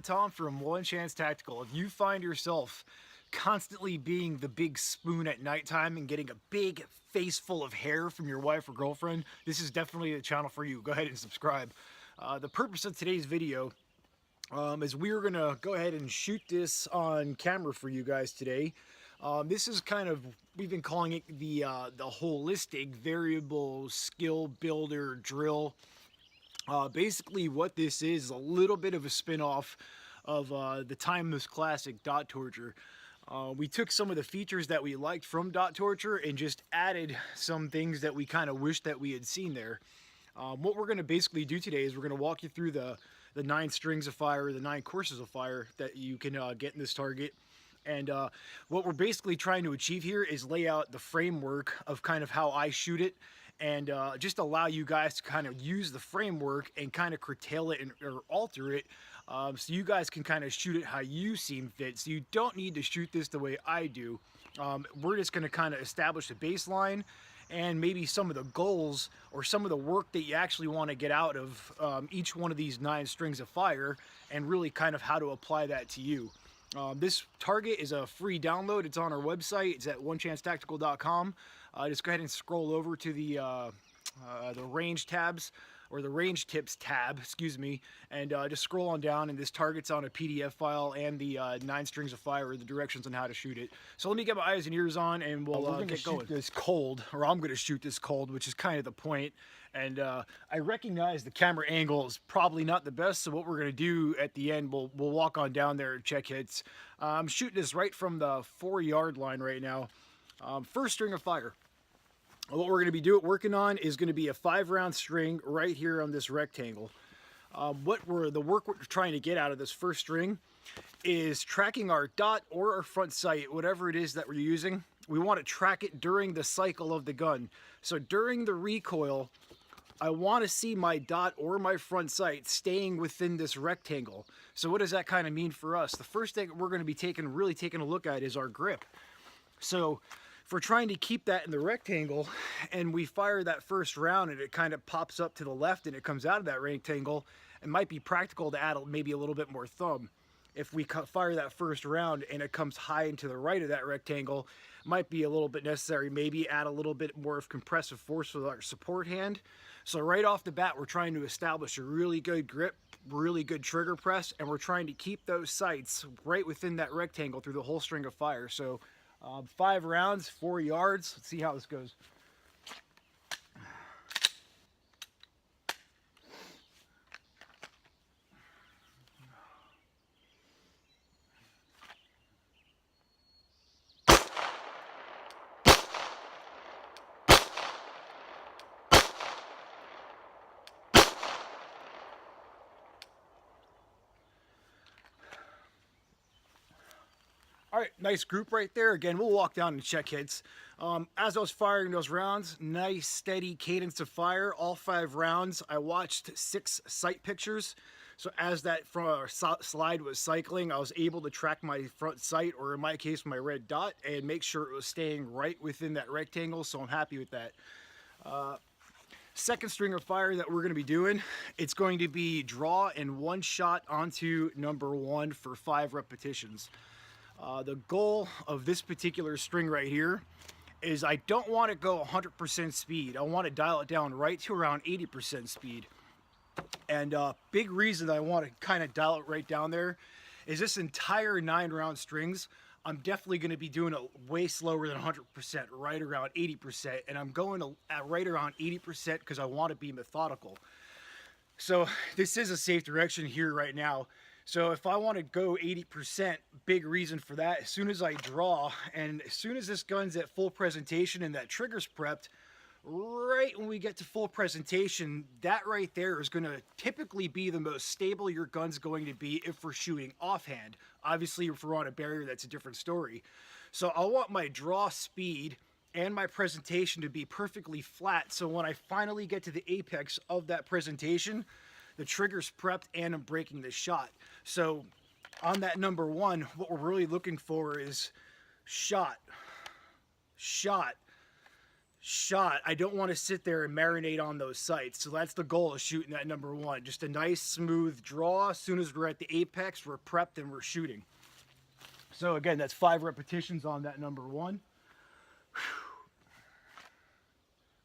Tom from One Chance Tactical. If you find yourself constantly being the big spoon at nighttime and getting a big face full of hair from your wife or girlfriend, this is definitely the channel for you. Go ahead and subscribe. The purpose of today's video is we're gonna go ahead and shoot this on camera for you guys today. This is kind of, we've been calling it the holistic variable skill builder drill. Basically what this is a little bit of a spin-off of the timeless classic Dot Torture. We took some of the features that we liked from Dot Torture and just added some things that we kind of wish that we had seen there. What we're going to basically do today is we're going to walk you through the 9 strings of fire, the 9 courses of fire that you can get in this target. And what we're basically trying to achieve here is lay out the framework of kind of how I shoot it, and just allow you guys to kind of use the framework and kind of curtail it or alter it, so you guys can kind of shoot it how you seem fit. So you don't need to shoot this the way I do. We're just going to kind of establish a baseline and maybe some of the goals or some of the work that you actually want to get out of each one of these 9 strings of fire, and really kind of how to apply that to you. This target is a free download. It's on our website. It's at onechancetactical.com. Just go ahead and scroll over to the range tabs, or the range tips tab, excuse me, and just scroll on down, and this target's on a PDF file and the 9 strings of fire, the directions on how to shoot it. So let me get my eyes and ears on, and we'll get going. Shoot this cold, or I'm going to shoot this cold, which is kind of the point. And I recognize the camera angle is probably not the best, so what we're going to do at the end, we'll walk on down there and check hits. I'm shooting this right from the 4-yard line right now. First string of fire. What we're going to be working on is going to be a 5-round string right here on this rectangle. The work we're trying to get out of this first string is tracking our dot or our front sight, whatever it is that we're using. We want to track it during the cycle of the gun. So during the recoil, I want to see my dot or my front sight staying within this rectangle. So what does that kind of mean for us? The first thing we're going to be really taking a look at is our grip. So if we're trying to keep that in the rectangle and we fire that first round and it kind of pops up to the left and it comes out of that rectangle, it might be practical to add maybe a little bit more thumb. If we fire that first round and it comes high into the right of that rectangle, it might be a little bit necessary, maybe add a little bit more of compressive force with our support hand. So right off the bat, we're trying to establish a really good grip, really good trigger press, and we're trying to keep those sights right within that rectangle through the whole string of fire. So 5 rounds, 4 yards. Let's see how this goes. All right, nice group right there. Again, we'll walk down and check hits. As I was firing those rounds, nice steady cadence of fire. All 5 rounds, I watched 6 sight pictures. So as that front slide was cycling, I was able to track my front sight, or in my case, my red dot, and make sure it was staying right within that rectangle. So I'm happy with that. Second string of fire that we're going to be doing, it's going to be draw and 1 shot onto number 1 for 5 repetitions. The goal of this particular string right here is I don't want to go 100% speed. I want to dial it down right to around 80% speed. And big reason I want to kind of dial it right down there is this entire 9-round strings, I'm definitely going to be doing it way slower than 100%, right around 80%. And I'm going right around 80% because I want to be methodical. So this is a safe direction here right now. So if I want to go 80%, big reason for that, as soon as I draw and as soon as this gun's at full presentation and that trigger's prepped, right when we get to full presentation, that right there is going to typically be the most stable your gun's going to be if we're shooting offhand. Obviously, if we're on a barrier, that's a different story. So I want my draw speed and my presentation to be perfectly flat, so when I finally get to the apex of that presentation, the trigger's prepped and I'm breaking the shot. So on that number 1, what we're really looking for is shot, shot, shot, I don't want to sit there and marinate on those sights. So that's the goal of shooting that number one. Just a nice smooth draw. As soon as we're at the apex, we're prepped and we're shooting. So again, that's 5 repetitions on that number one.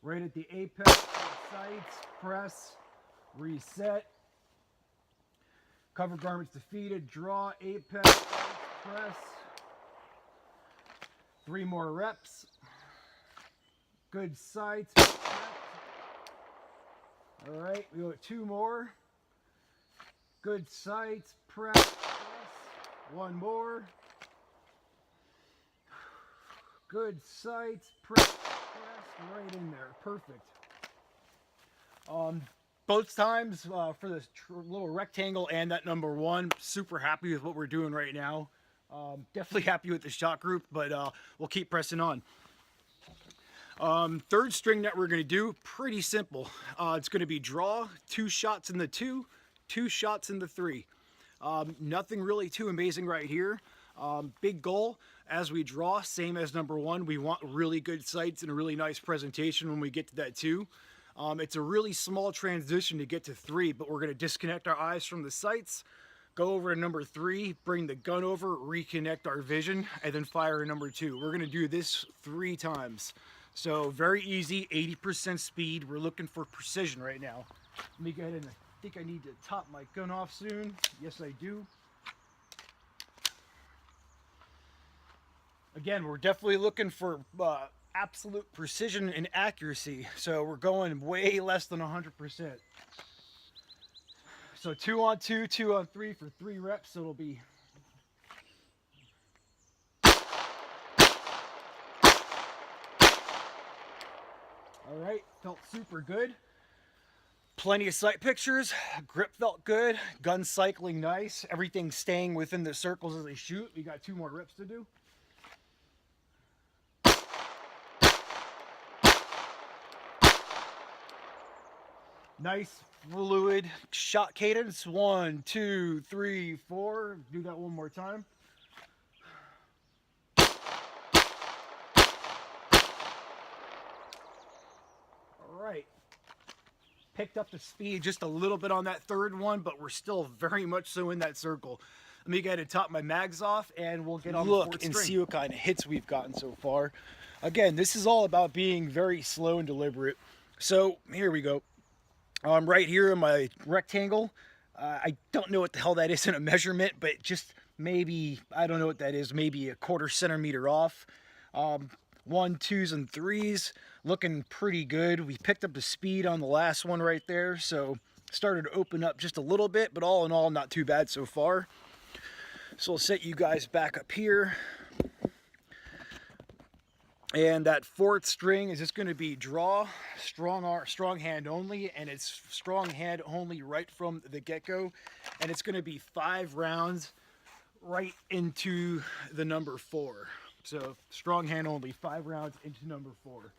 Right at the apex, sights, press, reset. Cover garments defeated, draw, apex, sights, press. 3 more reps. Good sights. All right, we got 2 more. Good sights, press. 1 more. Good sights, press, right in there. Perfect. Both times for this little rectangle and that number one, super happy with what we're doing right now. Definitely happy with the shot group, but we'll keep pressing on. Third string that we're going to do, pretty simple. It's going to be draw, 2 shots in the 2, 2 shots in the 3. Nothing really too amazing right here. Big goal as we draw, same as number one. We want really good sights and a really nice presentation when we get to that 2. It's a really small transition to get to 3, but we're going to disconnect our eyes from the sights, go over to number 3, bring the gun over, reconnect our vision, and then fire number 2. We're going to do this 3 times. So very easy, 80% speed. We're looking for precision right now. Let me go ahead and I think I need to top my gun off soon. Yes, I do. Again, we're definitely looking for absolute precision and accuracy. So we're going way less than 100%. So 2 on 2, 2 on 3 for 3 reps. So it'll be all right. Felt super good. Plenty of sight pictures. Grip felt good. Gun cycling nice. Everything staying within the circles as they shoot. We got 2 more reps to do. Nice fluid shot cadence. 1, 2, 3, 4. Do that one more time. All right. Picked up the speed just a little bit on that third one, but we're still very much so in that circle. Let me go ahead and top my mags off and we'll get on the 4th and see what kind of hits we've gotten so far. Again, this is all about being very slow and deliberate. So here we go. Right here in my rectangle, I don't know what the hell that is in a measurement, but just maybe, I don't know what that is, maybe a 1/4 centimeter off. 1, 2s, and 3s, looking pretty good. We picked up the speed on the last one right there, so started to open up just a little bit, but all in all, not too bad so far. So I'll set you guys back up here. And that 4th string is just going to be draw, strong hand only, and it's strong hand only right from the get-go. And it's going to be 5 rounds right into the number 4. So strong hand only, 5 rounds into number 4.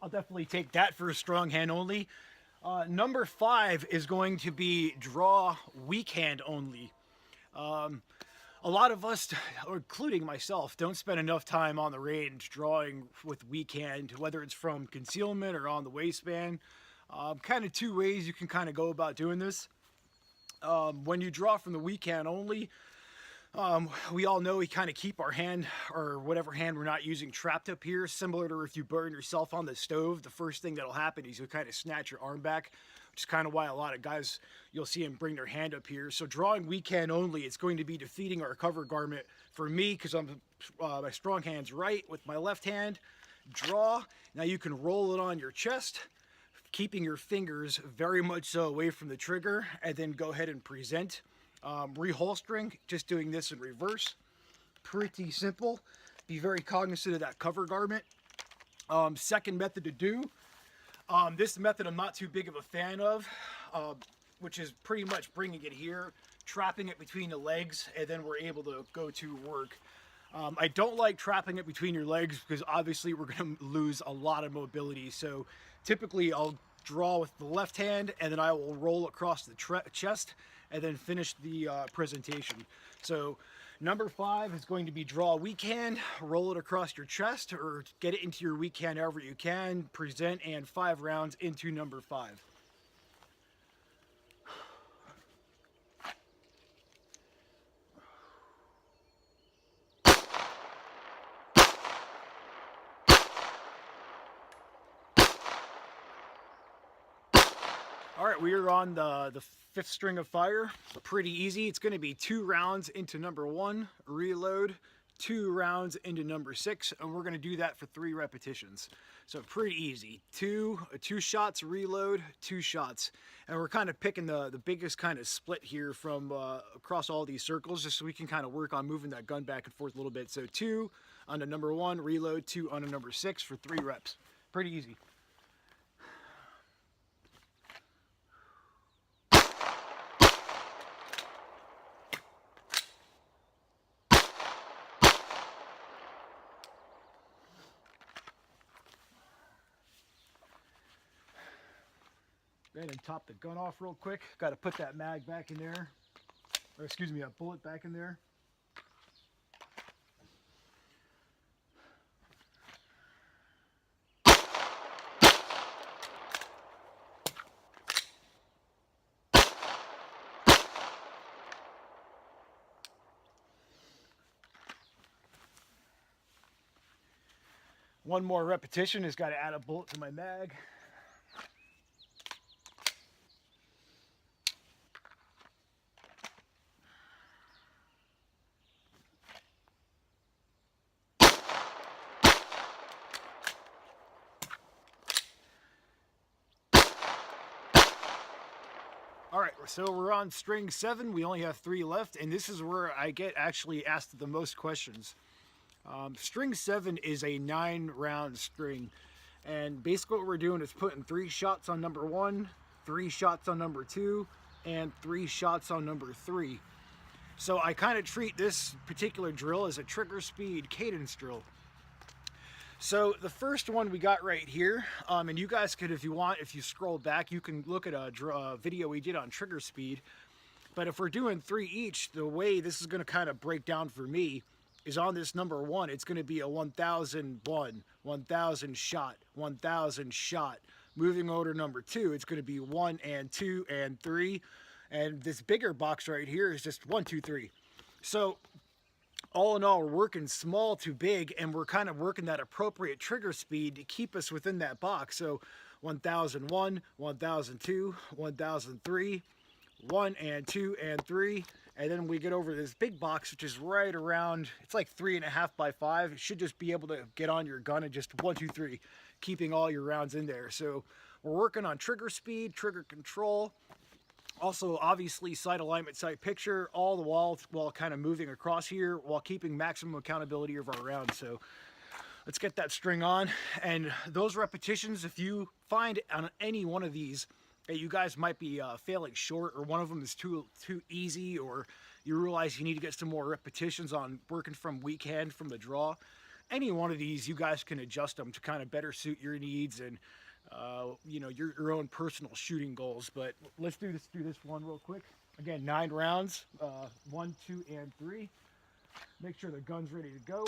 I'll definitely take that for a strong hand only. Number 5 is going to be draw, weak hand only. A lot of us, including myself, don't spend enough time on the range drawing with weak hand, whether it's from concealment or on the waistband. Kind of 2 ways you can kind of go about doing this. When you draw from the weak hand only, we all know we kind of keep our hand, or whatever hand we're not using, trapped up here, similar to if you burn yourself on the stove. The first thing that'll happen is you'll kind of snatch your arm back, which is kind of why a lot of guys, you'll see them bring their hand up here. So drawing weak hand only, it's going to be defeating our cover garment for me, because I'm my strong hand's right. With my left hand, draw. Now you can roll it on your chest, keeping your fingers very much so away from the trigger, and then go ahead and present. Reholstering, just doing this in reverse. Pretty simple. Be very cognizant of that cover garment. Second method to do. This method I'm not too big of a fan of, which is pretty much bringing it here, trapping it between the legs, and then we're able to go to work. I don't like trapping it between your legs because obviously we're going to lose a lot of mobility. So typically I'll draw with the left hand, and then I will roll across the chest and then finish the presentation. So number 5 is going to be draw weak hand, roll it across your chest, or get it into your weak hand however you can, present, and 5 rounds into number 5. All right, we are on the 5th string of fire. Pretty easy. It's going to be 2 rounds into number 1, reload, 2 rounds into number 6, and we're going to do that for 3 repetitions. So pretty easy. 2 shots, reload, 2 shots. And we're kind of picking the biggest kind of split here from across all these circles, just so we can kind of work on moving that gun back and forth a little bit. So 2 onto number 1, reload, 2 onto number 6 for 3 reps. Pretty easy. Go ahead and top the gun off real quick. Got to put that mag back in there, or excuse me, a bullet back in there. One more repetition has got to add a bullet to my mag. All right, so we're on string 7. We only have 3 left, and this is where I get actually asked the most questions. String 7 is a 9-round string, and basically what we're doing is putting 3 shots on number 1, 3 shots on number 2, and 3 shots on number 3. So I kind of treat this particular drill as a trigger speed cadence drill. So the first one we got right here, and you guys could, if you want, if you scroll back, you can look at a video we did on trigger speed. But if we're doing 3 each, the way this is going to kind of break down for me is on this number 1, it's going to be a 1001, 1000 shot, 1000 shot. Moving over to number 2, it's going to be 1 and 2 and 3. And this bigger box right here is just 1, 2, 3. So all in all, we're working small to big, and we're kind of working that appropriate trigger speed to keep us within that box. So 1001, 1002, 1003, 1 and 2 and 3, and then we get over this big box, which is right around, it's like 3.5 by 5. It should just be able to get on your gun and just 1, 2, 3, keeping all your rounds in there. So we're working on trigger speed, trigger control, also obviously sight alignment, sight picture, all the while kind of moving across here while keeping maximum accountability of our rounds. So let's get that string on, and those repetitions, if you find on any one of these that you guys might be failing short, or one of them is too easy, or you realize you need to get some more repetitions on working from weak hand from the draw, any one of these you guys can adjust them to kind of better suit your needs and you know, your own personal shooting goals. But let's do this one real quick. Again, 9 rounds, 1, 2, and 3. Make sure the gun's ready to go.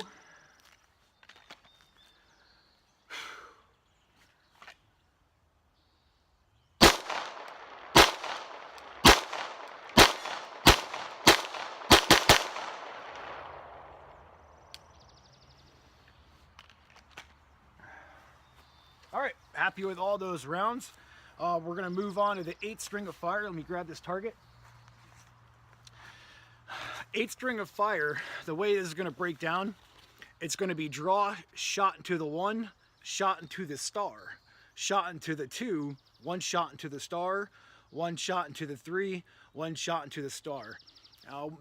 All right, happy with all those rounds. We're gonna move on to the 8th string of fire. Let me grab this target. 8th string of fire, the way this is gonna break down, it's gonna be draw, shot into the 1, shot into the star, shot into the 2, 1 shot into the star, 1 shot into the 3, 1 shot into the star.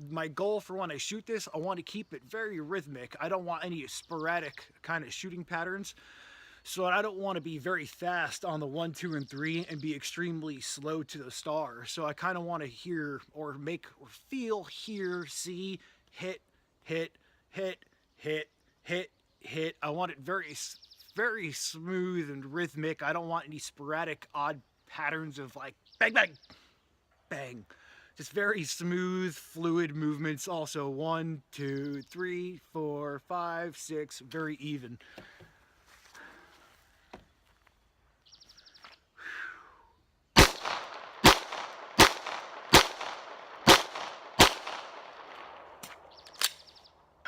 My goal for when I shoot this, I want to keep it very rhythmic. I don't want any sporadic kind of shooting patterns. So I don't want to be very fast on the 1, 2, and 3 and be extremely slow to the star. So I kind of want to hear or make or feel, hear, see, hit, hit, hit, hit, hit, hit. I want it very very smooth and rhythmic. I don't want any sporadic, odd patterns of like bang, bang, bang. Just very smooth, fluid movements. Also 1, 2, 3, 4, 5, 6, very even.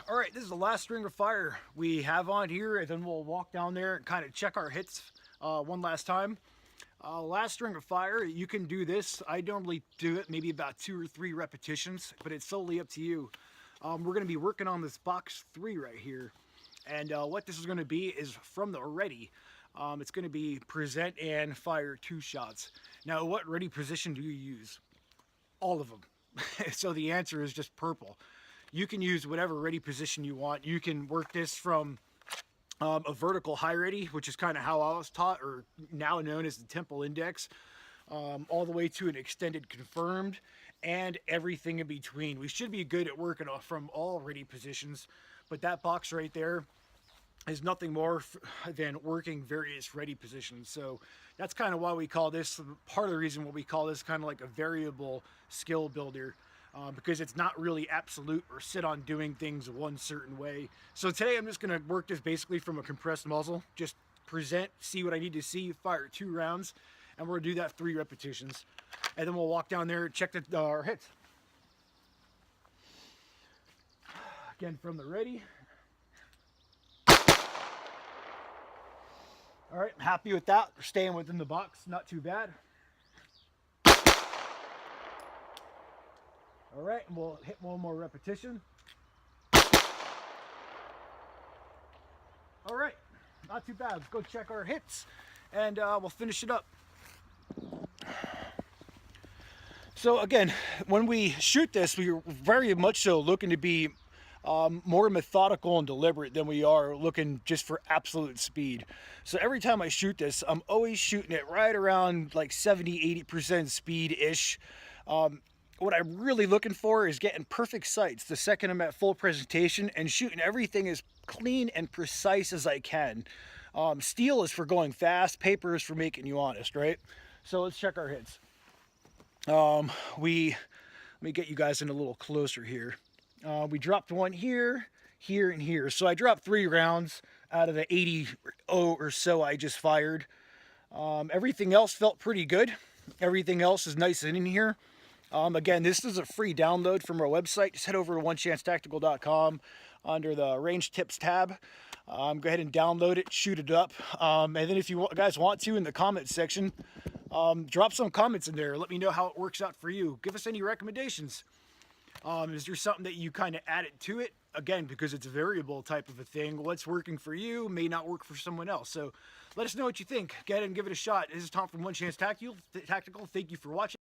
All right, this is the last string of fire we have on here, and then we'll walk down there and kind of check our hits one last time. Last string of fire, you can do this. I normally do it maybe about 2 or 3 repetitions, but it's solely up to you. We're going to be working on this box 3 right here, and what this is going to be is from the ready. It's going to be present and fire 2 shots. Now, what ready position do you use? All of them. So the answer is just purple. You can use whatever ready position you want. You can work this from a vertical high ready, which is kind of how I was taught, or now known as the temple index, all the way to an extended confirmed, and everything in between. We should be good at working from all ready positions, but that box right there is nothing more than working various ready positions. So that's kind of why we call this, part of the reason what we call this kind of like a variable skill builder. Because it's not really absolute or sit on doing things one certain way. So today I'm just going to work this basically from a compressed muzzle. Just present, see what I need to see, fire 2 rounds, and we're going to do that 3 repetitions. And then we'll walk down there and check our hits. Again, from the ready. All right, I'm happy with that. We're staying within the box, not too bad. All right, and we'll hit 1 more repetition. All right, not too bad. Let's go check our hits, and we'll finish it up. So again, when we shoot this, we're very much so looking to be more methodical and deliberate than we are looking just for absolute speed. So every time I shoot this, I'm always shooting it right around like 70-80% speed-ish. What I'm really looking for is getting perfect sights the second I'm at full presentation and shooting everything as clean and precise as I can. Steel is for going fast, paper is for making you honest, right? So let's check our hits. Let me get you guys in a little closer here. We dropped 1 here, here, and here. So I dropped 3 rounds out of the 80 or so I just fired. Everything else felt pretty good. Everything else is nice and in here. Again, this is a free download from our website. Just head over to onechancetactical.com under the range tips tab. Go ahead and download it, shoot it up. And then if you guys want to, in the comments section, drop some comments in there. Let me know how it works out for you. Give us any recommendations. Is there something that you kind of added to it? Again, because it's a variable type of a thing. What's working for you may not work for someone else. So let us know what you think. Go ahead and give it a shot. This is Tom from One Chance Tactical. Thank you for watching.